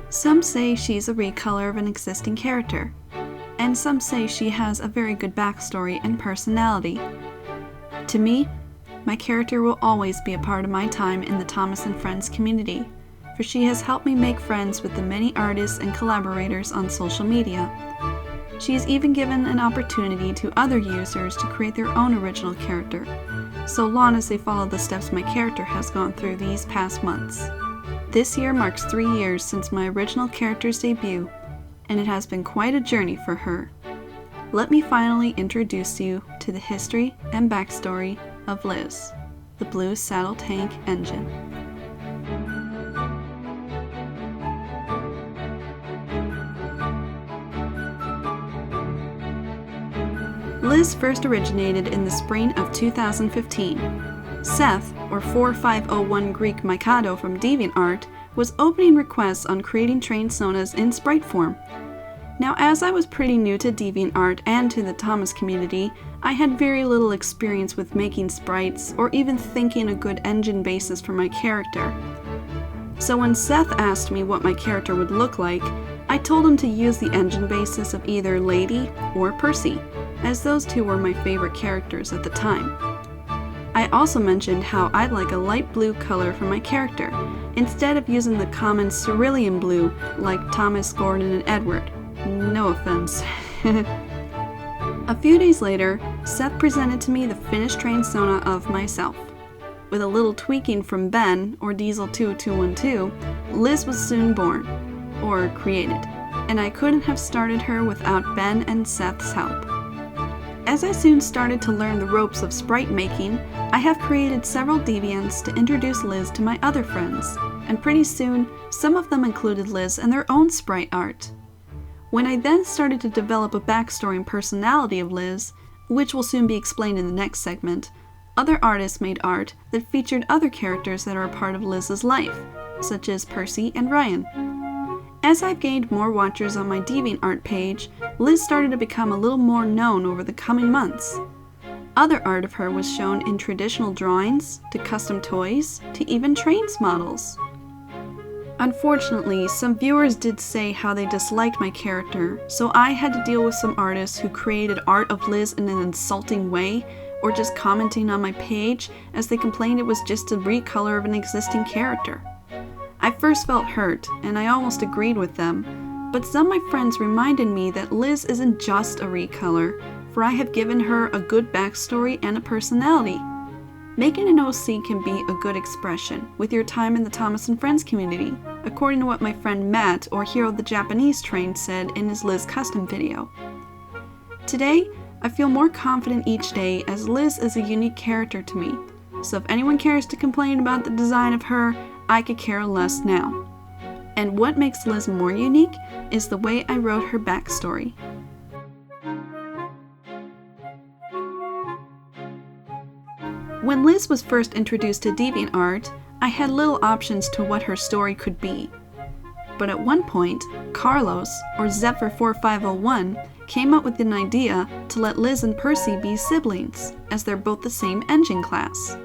Some say she's a recolor of an existing character, and some say she has a very good backstory and personality. To me, my character will always be a part of my time in the Thomas & Friends community, for she has helped me make friends with the many artists and collaborators on social media. She has even given an opportunity to other users to create their own original character, so long as they follow the steps my character has gone through these past months. This year marks 3 years since my original character's debut, and it has been quite a journey for her. Let me finally introduce you to the history and backstory of Liz, the Blue Saddle Tank Engine. Liz first originated in the spring of 2015. Seth, or 4501 Greek Mikado from DeviantArt, was opening requests on creating train sonas in sprite form. Now, as I was pretty new to DeviantArt and to the Thomas community, I had very little experience with making sprites or even thinking a good engine basis for my character. So when Seth asked me what my character would look like, I told him to use the engine basis of either Lady or Percy, as those two were my favorite characters at the time. I also mentioned how I'd like a light blue color for my character, instead of using the common cerulean blue like Thomas, Gordon, and Edward. No offense. A few days later, Seth presented to me the finished train sona of myself. With a little tweaking from Ben, or Diesel2212, Liz was soon born, or created, and I couldn't have started her without Ben and Seth's help. As I soon started to learn the ropes of sprite making, I have created several deviants to introduce Liz to my other friends, and pretty soon, some of them included Liz and their own sprite art. When I then started to develop a backstory and personality of Liz, which will soon be explained in the next segment, other artists made art that featured other characters that are a part of Liz's life, such as Percy and Ryan. As I've gained more watchers on my DeviantArt page, Liz started to become a little more known over the coming months. Other art of her was shown in traditional drawings, to custom toys, to even trains models. Unfortunately, some viewers did say how they disliked my character, so I had to deal with some artists who created art of Liz in an insulting way, or just commenting on my page as they complained it was just a recolor of an existing character. I first felt hurt, and I almost agreed with them, but some of my friends reminded me that Liz isn't just a recolor, for I have given her a good backstory and a personality. Making an OC can be a good expression with your time in the Thomas & Friends community, according to what my friend Matt, or Hero the Japanese Train, said in his Liz custom video. Today, I feel more confident each day as Liz is a unique character to me, so if anyone cares to complain about the design of her, I could care less now. And what makes Liz more unique is the way I wrote her backstory. When Liz was first introduced to DeviantArt, I had little options to what her story could be. But at one point, Carlos, or Zephyr4501, came up with an idea to let Liz and Percy be siblings, as they're both the same engine class.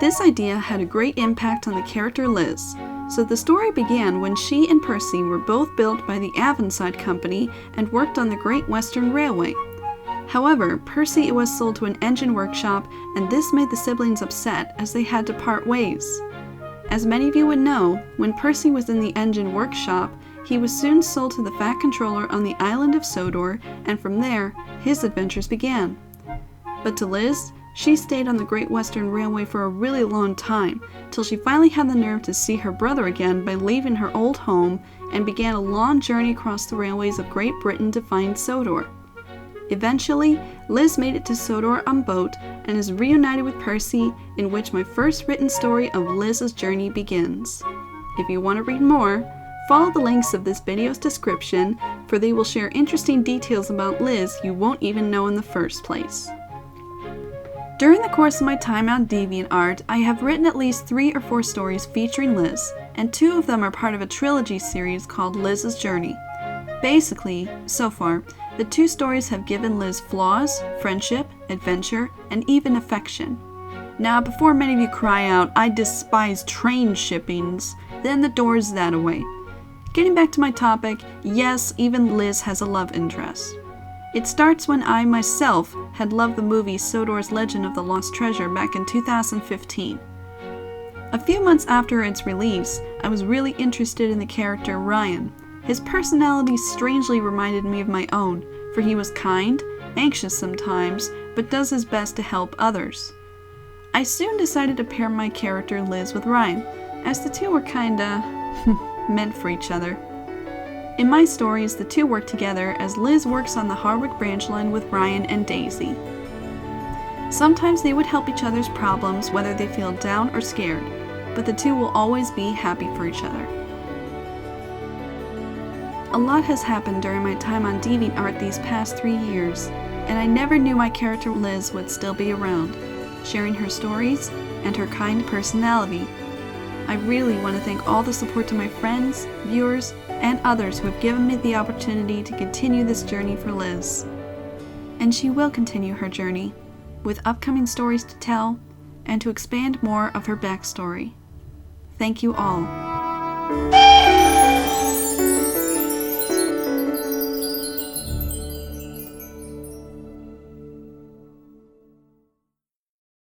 This idea had a great impact on the character Liz, so the story began when she and Percy were both built by the Avonside Company and worked on the Great Western Railway. However, Percy was sold to an engine workshop, and this made the siblings upset as they had to part ways. As many of you would know, when Percy was in the engine workshop, he was soon sold to the Fat Controller on the island of Sodor, and from there, his adventures began. But to Liz, she stayed on the Great Western Railway for a really long time, till she finally had the nerve to see her brother again by leaving her old home and began a long journey across the railways of Great Britain to find Sodor. Eventually, Liz made it to Sodor on boat and is reunited with Percy, in which my first written story of Liz's journey begins. If you want to read more, follow the links of this video's description, for they will share interesting details about Liz you won't even know in the first place. During the course of my time on DeviantArt, I have written at least 3 or 4 stories featuring Liz, and 2 of them are part of a trilogy series called Liz's Journey. Basically, so far, the 2 stories have given Liz flaws, friendship, adventure, and even affection. Now, before many of you cry out, "I despise train shippings," then the door's that away. Getting back to my topic, yes, even Liz has a love interest. It starts when I myself had loved the movie Sodor's Legend of the Lost Treasure back in 2015. A few months after its release, I was really interested in the character Ryan. His personality strangely reminded me of my own, for he was kind, anxious sometimes, but does his best to help others. I soon decided to pair my character Liz with Ryan, as the two were kinda meant for each other. In my stories, the two work together as Liz works on the Hardwick branch line with Ryan and Daisy. Sometimes they would help each other's problems, whether they feel down or scared, but the two will always be happy for each other. A lot has happened during my time on DeviantArt these past 3 years, and I never knew my character Liz would still be around, sharing her stories and her kind personality. I really want to thank all the support to my friends, viewers, and others who have given me the opportunity to continue this journey for Liz. And she will continue her journey, with upcoming stories to tell, and to expand more of her backstory. Thank you all.